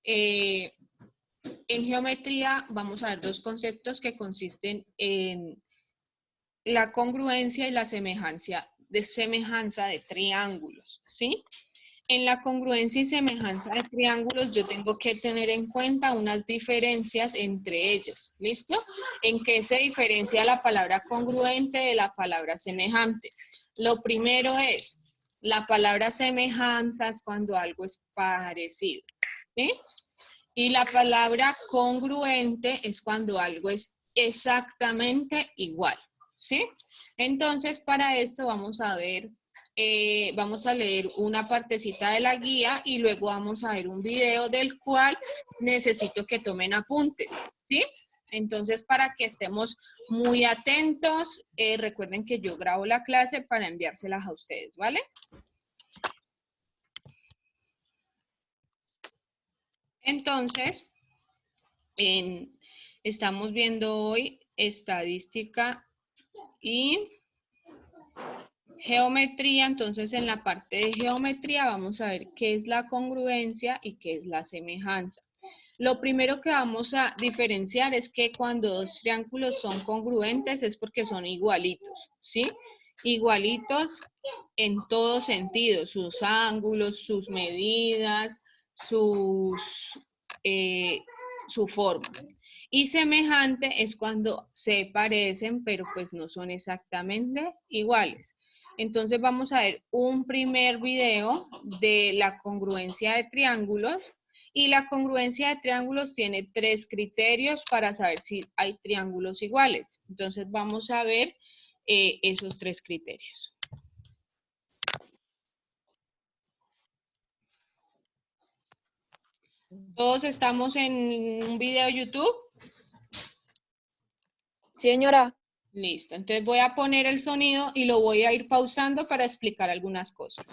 Eh, en geometría vamos a ver dos conceptos que consisten en la congruencia y la semejanza de triángulos, ¿sí? En la congruencia y semejanza de triángulos yo tengo que tener en cuenta unas diferencias entre ellas, ¿listo? ¿En qué se diferencia la palabra congruente de la palabra semejante? Lo primero es, la palabra semejanza es cuando algo es parecido, ¿sí? Y la palabra congruente es cuando algo es exactamente igual, ¿sí? Entonces, para esto vamos a ver, vamos a leer una partecita de la guía y luego vamos a ver un video del cual necesito que tomen apuntes, ¿sí? Entonces, para que estemos muy atentos, recuerden que yo grabo la clase para enviárselas a ustedes, ¿vale? Entonces, estamos viendo hoy estadística y geometría. Entonces, en la parte de geometría vamos a ver qué es la congruencia y qué es la semejanza. Lo primero que vamos a diferenciar es que cuando dos triángulos son congruentes es porque son igualitos, ¿sí? Igualitos en todo sentido, sus ángulos, sus medidas, su forma. Y semejante es cuando se parecen, pero pues no son exactamente iguales. Entonces vamos a ver un primer video de la congruencia de triángulos. Y la congruencia de triángulos tiene 3 criterios para saber si hay triángulos iguales. Entonces vamos a ver esos 3 criterios. ¿Todos estamos en un video de YouTube? Señora. Listo, entonces voy a poner el sonido y lo voy a ir pausando para explicar algunas cosas.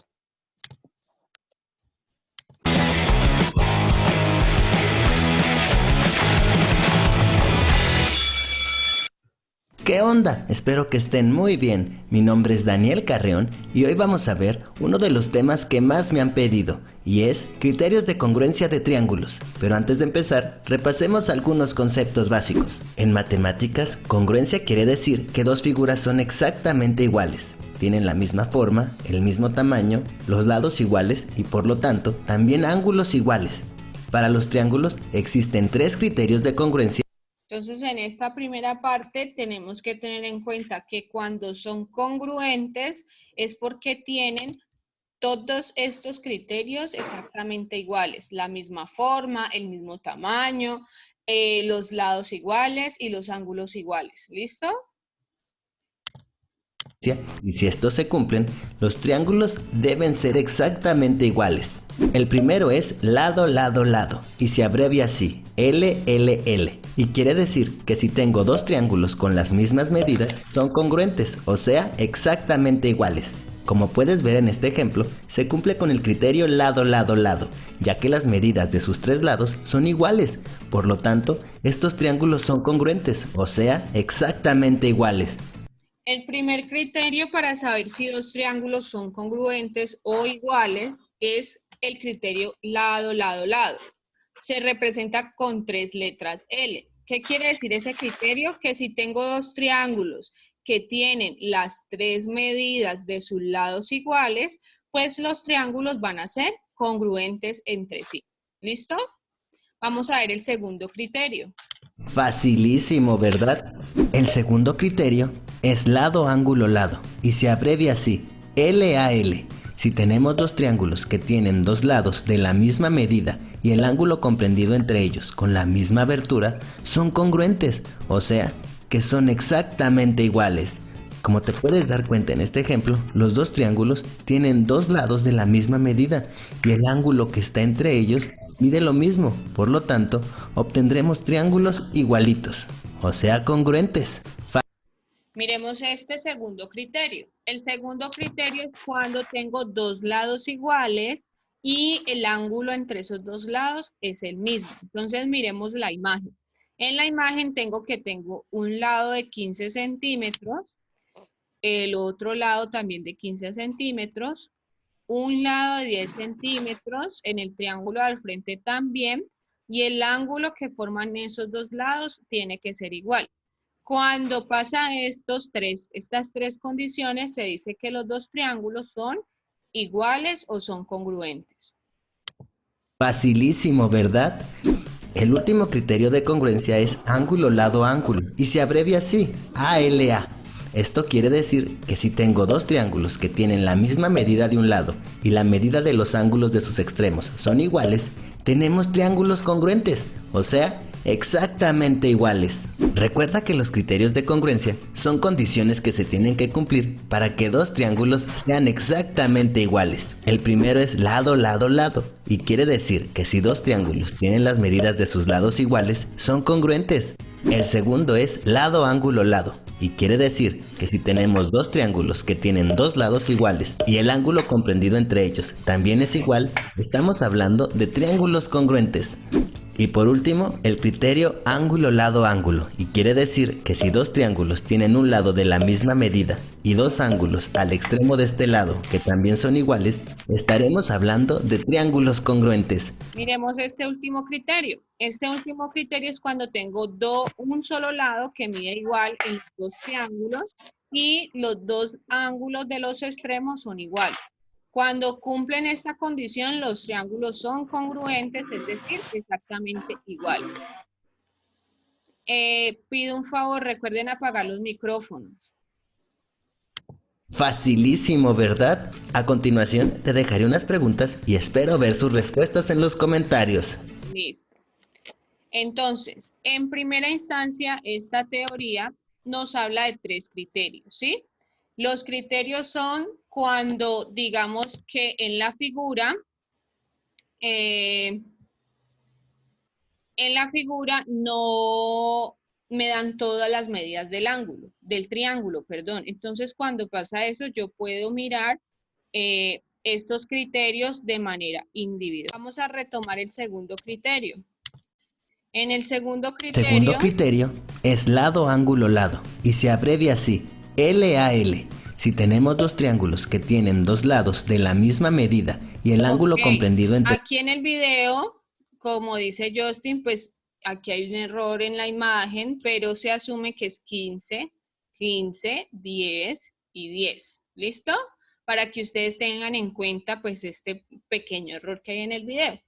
¿Qué onda? Espero que estén muy bien. Mi nombre es Daniel Carreón y hoy vamos a ver uno de los temas que más me han pedido, y es criterios de congruencia de triángulos. Pero antes de empezar, repasemos algunos conceptos básicos. En matemáticas, congruencia quiere decir que dos figuras son exactamente iguales. Tienen la misma forma, el mismo tamaño, los lados iguales y por lo tanto también ángulos iguales. Para los triángulos existen 3 criterios de congruencia. Entonces, en esta primera parte tenemos que tener en cuenta que cuando son congruentes es porque tienen todos estos criterios exactamente iguales, la misma forma, el mismo tamaño, los lados iguales y los ángulos iguales. ¿Listo? Y si estos se cumplen, los triángulos deben ser exactamente iguales. El primero es lado, lado, lado, y se abrevia así, LLL. Y quiere decir que si tengo dos triángulos con las mismas medidas, son congruentes, o sea, exactamente iguales. Como puedes ver en este ejemplo, se cumple con el criterio lado, lado, lado, ya que las medidas de sus 3 lados son iguales. Por lo tanto, estos triángulos son congruentes, o sea, exactamente iguales. El primer criterio para saber si dos triángulos son congruentes o iguales es el criterio lado, lado, lado. Se representa con 3 letras L. ¿Qué quiere decir ese criterio? Que si tengo dos triángulos que tienen las 3 medidas de sus lados iguales, pues los triángulos van a ser congruentes entre sí. ¿Listo? Vamos a ver el segundo criterio. Facilísimo, ¿verdad? El segundo criterio es lado, ángulo, lado, y se abrevia así, LAL. Si tenemos dos triángulos que tienen dos lados de la misma medida y el ángulo comprendido entre ellos con la misma abertura, son congruentes, o sea, que son exactamente iguales. Como te puedes dar cuenta en este ejemplo, los dos triángulos tienen dos lados de la misma medida y el ángulo que está entre ellos mide lo mismo, por lo tanto, obtendremos triángulos igualitos, o sea, congruentes. Miremos este segundo criterio. El segundo criterio es cuando tengo dos lados iguales y el ángulo entre esos dos lados es el mismo. Entonces miremos la imagen. En la imagen tengo un lado de 15 centímetros, el otro lado también de 15 centímetros, un lado de 10 centímetros, en el triángulo al frente también, y el ángulo que forman esos dos lados tiene que ser igual. Cuando pasa estas tres condiciones, se dice que los dos triángulos son iguales o son congruentes. Facilísimo, ¿verdad? El último criterio de congruencia es ángulo lado ángulo y se abrevia así, ALA. Esto quiere decir que si tengo dos triángulos que tienen la misma medida de un lado y la medida de los ángulos de sus extremos son iguales, tenemos triángulos congruentes, o sea, exactamente iguales. Recuerda que los criterios de congruencia son condiciones que se tienen que cumplir para que dos triángulos sean exactamente iguales. El primero es lado, lado, lado, y quiere decir que si dos triángulos tienen las medidas de sus lados iguales, son congruentes. El segundo es lado, ángulo, lado, y quiere decir que si tenemos dos triángulos que tienen dos lados iguales y el ángulo comprendido entre ellos también es igual, estamos hablando de triángulos congruentes. Y por último, el criterio ángulo-lado-ángulo, y quiere decir que si dos triángulos tienen un lado de la misma medida y dos ángulos al extremo de este lado que también son iguales, estaremos hablando de triángulos congruentes. Miremos este último criterio. Este último criterio es cuando tengo un solo lado que mide igual en los dos triángulos y los dos ángulos de los extremos son iguales. Cuando cumplen esta condición, los triángulos son congruentes, es decir, exactamente iguales. Pido un favor, recuerden apagar los micrófonos. Facilísimo, ¿verdad? A continuación, te dejaré unas preguntas y espero ver sus respuestas en los comentarios. Listo. Entonces, en primera instancia, esta teoría nos habla de tres criterios, ¿sí? Los criterios son cuando digamos que en la figura no me dan todas las medidas del ángulo, del triángulo, perdón. Entonces, cuando pasa eso, yo puedo mirar estos criterios de manera individual. Vamos a retomar el segundo criterio. En el segundo criterio es lado, ángulo, lado, y se abrevia así, LAL. Si tenemos dos triángulos que tienen dos lados de la misma medida y el ángulo comprendido entre... Aquí en el video, como dice Justin, pues aquí hay un error en la imagen, pero se asume que es 15, 15, 10 y 10. ¿Listo? Para que ustedes tengan en cuenta pues este pequeño error que hay en el video.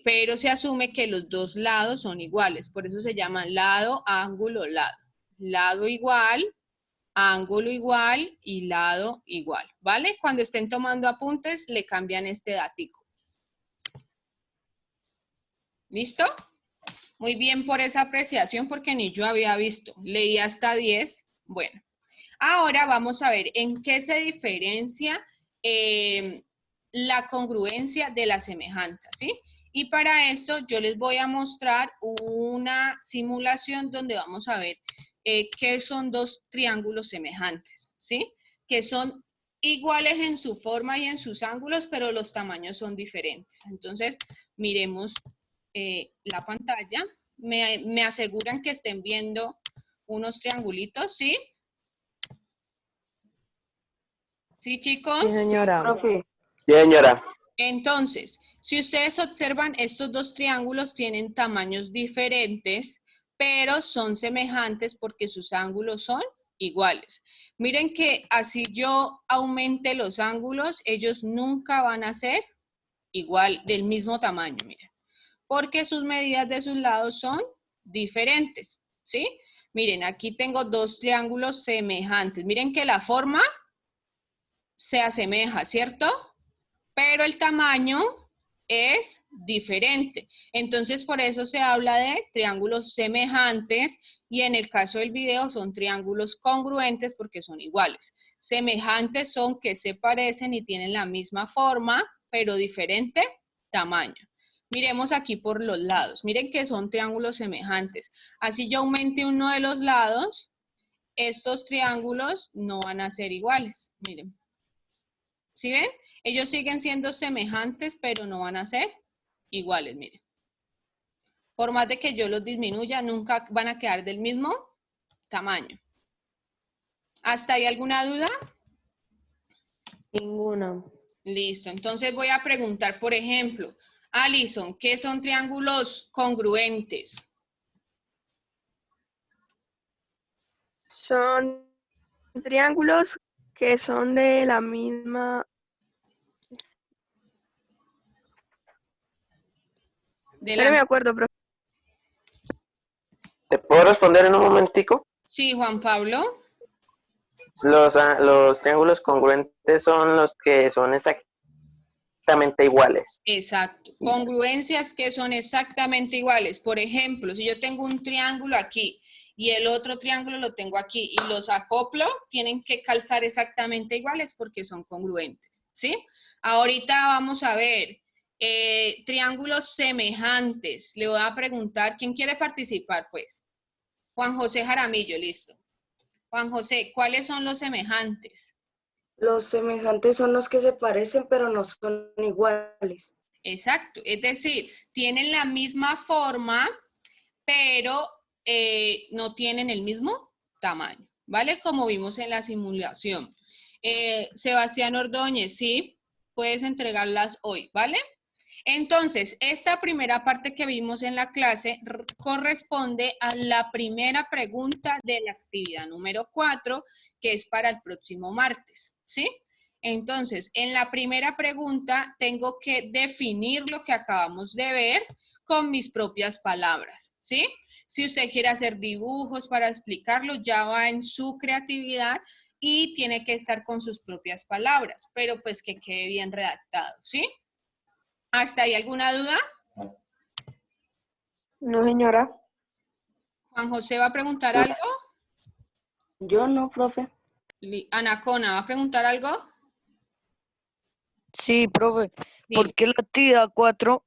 Pero se asume que los dos lados son iguales, por eso se llama lado, ángulo, lado. Lado igual, ángulo igual y lado igual, ¿vale? Cuando estén tomando apuntes, le cambian este datico. ¿Listo? Muy bien por esa apreciación, porque ni yo había visto. Leí hasta 10. Bueno, ahora vamos a ver en qué se diferencia la congruencia de la semejanza, ¿sí? Y para eso yo les voy a mostrar una simulación donde vamos a ver qué son dos triángulos semejantes, ¿sí? Que son iguales en su forma y en sus ángulos, pero los tamaños son diferentes. Entonces, miremos la pantalla. Me aseguran que estén viendo unos triangulitos, ¿sí? ¿Sí, chicos? Sí, señora. Profe. Sí, señora. Entonces, si ustedes observan, estos dos triángulos tienen tamaños diferentes, pero son semejantes porque sus ángulos son iguales. Miren que así yo aumente los ángulos, ellos nunca van a ser igual, del mismo tamaño, miren. Porque sus medidas de sus lados son diferentes, ¿sí? Miren, aquí tengo dos triángulos semejantes. Miren que la forma se asemeja, ¿cierto? Pero el tamaño es diferente. Entonces, por eso se habla de triángulos semejantes y en el caso del video son triángulos congruentes porque son iguales. Semejantes son que se parecen y tienen la misma forma, pero diferente tamaño. Miremos aquí por los lados. Miren que son triángulos semejantes. Así yo aumente uno de los lados, estos triángulos no van a ser iguales. Miren. ¿Sí ven? Ellos siguen siendo semejantes, pero no van a ser iguales, miren. Por más de que yo los disminuya, nunca van a quedar del mismo tamaño. ¿Hasta ahí alguna duda? Ninguna. Listo. Entonces voy a preguntar, por ejemplo, Alison, ¿qué son triángulos congruentes? Son triángulos que son de la misma... No me acuerdo, profe. ¿Te puedo responder en un momentico? Sí, Juan Pablo. Los triángulos congruentes son los que son exactamente iguales. Exacto. Congruencias que son exactamente iguales. Por ejemplo, si yo tengo un triángulo aquí y el otro triángulo lo tengo aquí y los acoplo, tienen que calzar exactamente iguales porque son congruentes, ¿sí? Ahorita vamos a ver triángulos semejantes. Le voy a preguntar, ¿quién quiere participar, pues? Juan José Jaramillo, listo. Juan José, ¿cuáles son los semejantes? Los semejantes son los que se parecen, pero no son iguales. Exacto, es decir, tienen la misma forma, pero no tienen el mismo tamaño, ¿vale? Como vimos en la simulación. Sebastián Ordóñez, sí, puedes entregarlas hoy, ¿vale? Entonces, esta primera parte que vimos en la clase corresponde a la primera pregunta de la actividad número 4, que es para el próximo martes, ¿sí? Entonces, en la primera pregunta tengo que definir lo que acabamos de ver con mis propias palabras, ¿sí? Si usted quiere hacer dibujos para explicarlo, ya va en su creatividad y tiene que estar con sus propias palabras, pero pues que quede bien redactado, ¿sí? ¿Hasta ahí alguna duda? No, señora. Juan José va a preguntar algo. Yo no, profe. Anacona, ¿va a preguntar algo? Sí, profe. Sí. ¿Por qué la actividad 4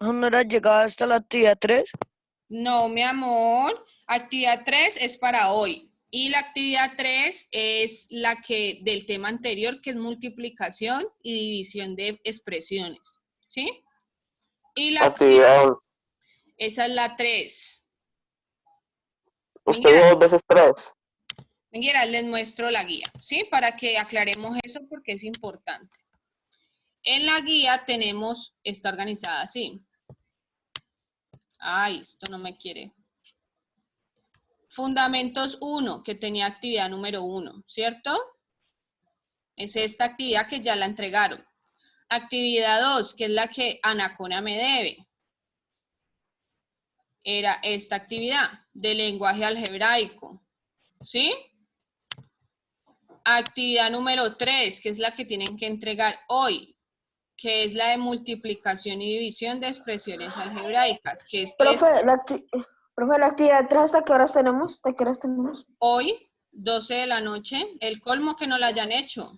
no era llegada hasta la actividad 3? No, mi amor. Actividad 3 es para hoy. Y la actividad 3 es la que del tema anterior, que es multiplicación y división de expresiones. ¿Sí? Y la Actividad, esa es la 3. usted dijo 2 veces 3. Mira, les muestro la guía, ¿sí? Para que aclaremos eso porque es importante. En la guía tenemos, está organizada así. Ay, esto no me quiere. Fundamentos 1, que tenía actividad número 1, ¿cierto? Es esta actividad que ya la entregaron. Actividad 2, que es la que Anacona me debe. Era esta actividad de lenguaje algebraico, ¿sí? Actividad número 3, que es la que tienen que entregar hoy, que es la de multiplicación y división de expresiones algebraicas, que es Profe, la actividad 3, ¿hasta qué horas tenemos? ¿Hasta qué horas tenemos? hoy, 12 de la noche, el colmo que no la hayan hecho.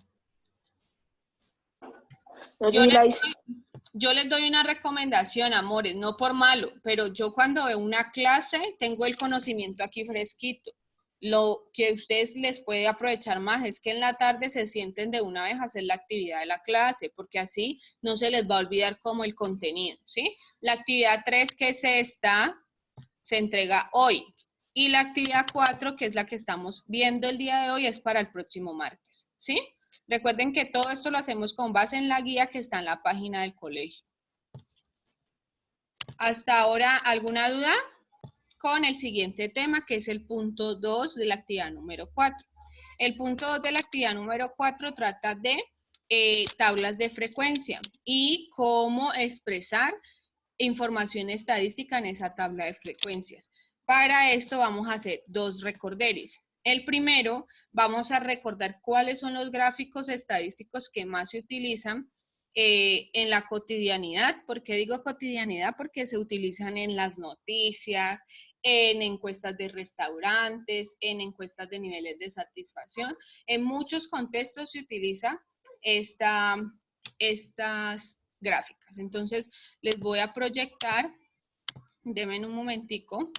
Yo les doy una recomendación, amores, no por malo, pero yo cuando veo una clase tengo el conocimiento aquí fresquito. Lo que a ustedes les puede aprovechar más es que en la tarde se sienten de una vez a hacer la actividad de la clase, porque así no se les va a olvidar como el contenido, ¿sí? La actividad 3, que es esta, se entrega hoy. Y la actividad 4, que es la que estamos viendo el día de hoy, es para el próximo martes, ¿sí? Recuerden que todo esto lo hacemos con base en la guía que está en la página del colegio. Hasta ahora, ¿alguna duda? Con el siguiente tema, que es el punto 2 de la actividad número 4. El punto 2 de la actividad número 4 trata de tablas de frecuencia y cómo expresar información estadística en esa tabla de frecuencias. Para esto vamos a hacer 2 recorderis. El primero, vamos a recordar cuáles son los gráficos estadísticos que más se utilizan en la cotidianidad. ¿Por qué digo cotidianidad? Porque se utilizan en las noticias, en encuestas de restaurantes, en encuestas de niveles de satisfacción. En muchos contextos se utiliza estas gráficas. Entonces, les voy a proyectar, denme un momentico,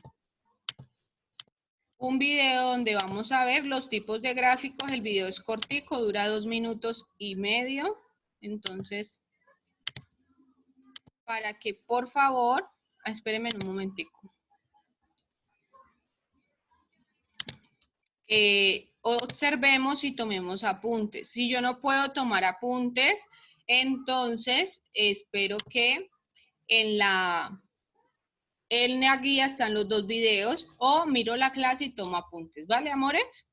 un video donde vamos a ver los tipos de gráficos. El video es cortico, dura 2 minutos y medio. Entonces, para que por favor, espérenme un momentico. Observemos y tomemos apuntes. Si yo no puedo tomar apuntes, entonces espero que en la guía están los 2 videos, o miro la clase y tomo apuntes, ¿vale, amores?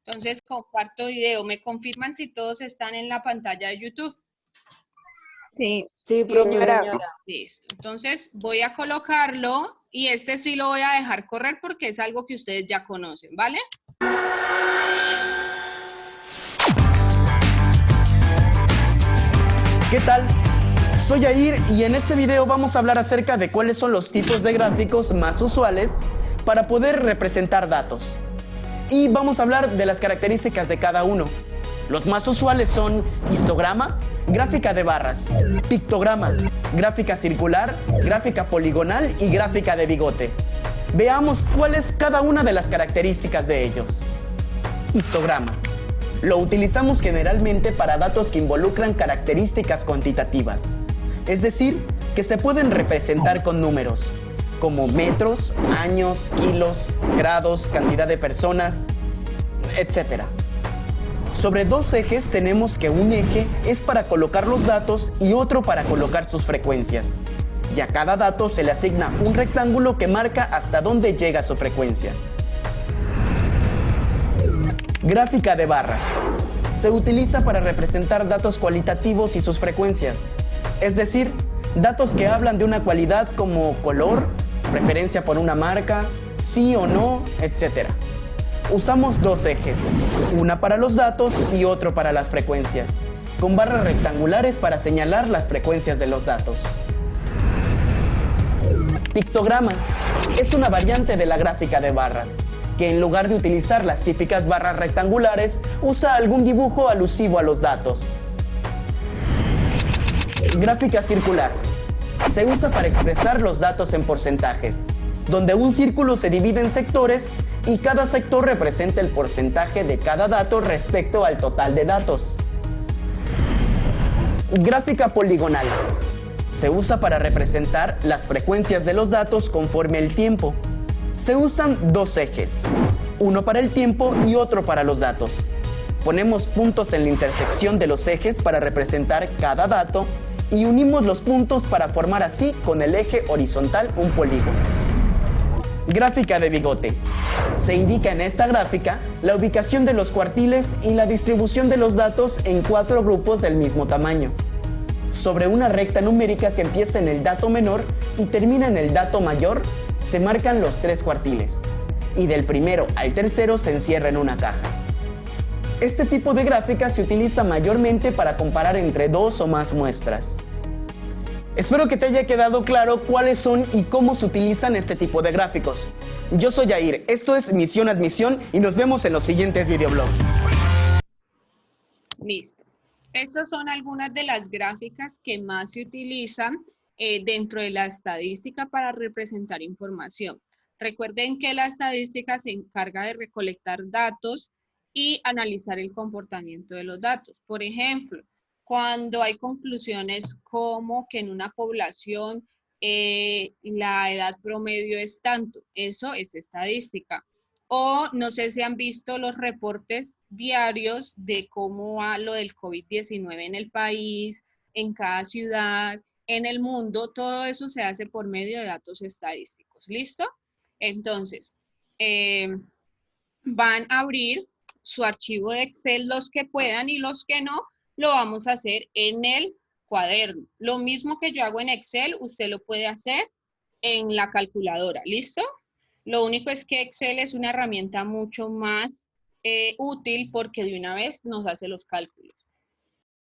Entonces, comparto video. ¿Me confirman si todos están en la pantalla de YouTube? Sí. Sí, profe. Listo. Entonces, voy a colocarlo y este sí lo voy a dejar correr porque es algo que ustedes ya conocen, ¿vale? ¿Qué tal? Soy Yair y en este video vamos a hablar acerca de cuáles son los tipos de gráficos más usuales para poder representar datos. Y vamos a hablar de las características de cada uno. Los más usuales son histograma, gráfica de barras, pictograma, gráfica circular, gráfica poligonal y gráfica de bigotes. Veamos cuál es cada una de las características de ellos. Histograma. Lo utilizamos generalmente para datos que involucran características cuantitativas, es decir, que se pueden representar con números, como metros, años, kilos, grados, cantidad de personas, etc. Sobre 2 ejes tenemos que un eje es para colocar los datos y otro para colocar sus frecuencias. Y a cada dato se le asigna un rectángulo que marca hasta dónde llega su frecuencia. Gráfica de barras. Se utiliza para representar datos cualitativos y sus frecuencias, es decir, datos que hablan de una cualidad como color, preferencia por una marca, sí o no, etc. Usamos 2 ejes, una para los datos y otro para las frecuencias, con barras rectangulares para señalar las frecuencias de los datos. Pictograma es una variante de la gráfica de barras, que en lugar de utilizar las típicas barras rectangulares, usa algún dibujo alusivo a los datos. Gráfica circular. Se usa para expresar los datos en porcentajes, donde un círculo se divide en sectores y cada sector representa el porcentaje de cada dato respecto al total de datos. Gráfica poligonal. Se usa para representar las frecuencias de los datos conforme el tiempo. Se usan 2 ejes, uno para el tiempo y otro para los datos. Ponemos puntos en la intersección de los ejes para representar cada dato y unimos los puntos para formar así con el eje horizontal un polígono. Gráfica de bigote. Se indica en esta gráfica la ubicación de los cuartiles y la distribución de los datos en 4 grupos del mismo tamaño, sobre una recta numérica que empieza en el dato menor y termina en el dato mayor. Se marcan los 3 cuartiles, y del primero al tercero se encierra en una caja. Este tipo de gráfica se utiliza mayormente para comparar entre 2 o más muestras. Espero que te haya quedado claro cuáles son y cómo se utilizan este tipo de gráficos. Yo soy Yair, esto es Misión Admisión y nos vemos en los siguientes videoblogs. Listo. Estas son algunas de las gráficas que más se utilizan dentro de la estadística para representar información. Recuerden que la estadística se encarga de recolectar datos y analizar el comportamiento de los datos. Por ejemplo, cuando hay conclusiones como que en una población la edad promedio es tanto, eso es estadística. O no sé si han visto los reportes diarios de cómo va lo del COVID-19 en el país, en cada ciudad, en el mundo. Todo eso se hace por medio de datos estadísticos. ¿Listo? Entonces, van a abrir su archivo de Excel los que puedan y los que no, lo vamos a hacer en el cuaderno. Lo mismo que yo hago en Excel, usted lo puede hacer en la calculadora. ¿Listo? Lo único es que Excel es una herramienta mucho más útil porque de una vez nos hace los cálculos.